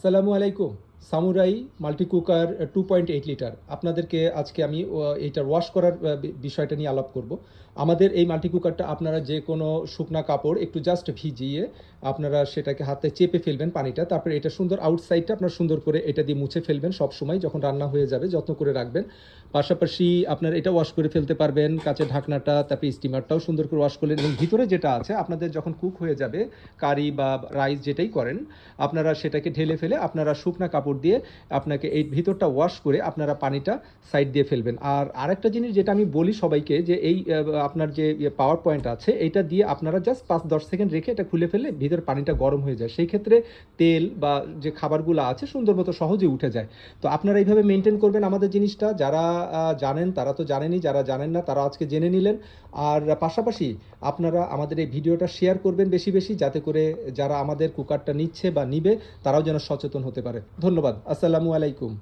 আসসালামু আলাইকুম। Samurai multi cooker 2.8 litre. আপনাদেরকে আজকে আমি এইটার ওয়াশ করার বিষয়টা নিয়ে আলাপ করব। আমাদের এই মাল্টি কুকারটা আপনারা যে কোনো শুকনা কাপড় একটু জাস্ট ভিজিয়ে আপনারা সেটাকে হাতে চেপে ফেলবেন পানিটা। তারপরে এটা সুন্দর আউটসাইডটা আপনার সুন্দর করে এটা দিয়ে মুছে ফেলবেন সবসময় যখন রান্না হয়ে যাবে যত্ন করে রাখবেন। পাশাপাশি আপনার এটা ওয়াশ করে ফেলতে পারবেন, কাচের ঢাকনাটা, তারপরে স্টিমারটাও সুন্দর করে ওয়াশ করলেন এবং ভিতরে যেটা আছে আপনাদের যখন কুক হয়ে যাবে কারি বা রাইস যেটাই করেন আপনারা সেটাকে ঢেলে ফেলে আপনারা শুকনা কাপড় দিয়ে আপনাকে এই ভিতরটা ওয়াশ করে আপনারা পানিটা সাইড দিয়ে ফেলবেন। আর আরেকটা জিনিস যেটা আমি বলি সবাইকে যে এই আপনার যে পাওয়ার পয়েন্ট আছে এটা দিয়ে আপনারা জাস্ট 5-10 সেকেন্ড রেখে এটা খুলে ফেললে ভিতর পানিটা গরম হয়ে যায়, সেই ক্ষেত্রে তেল বা যে খাবারগুলো আছে সুন্দর মতো সহজে উঠে যায়। তো আপনারা এইভাবে মেনটেন করবেন আমাদের জিনিসটা। যারা জানেন তারা তো জানেনই, যারা জানেন না তারা আজকে জেনে নিলেন। আর পাশাপাশি আপনারা আমাদের এই ভিডিওটা শেয়ার করবেন বেশি বেশি, যাতে করে যারা আমাদের কুকারটা নিচ্ছে বা নিবে তারাও যেন সচেতন হতে পারে। ধন্যবাদ। আসসালামু আলাইকুম।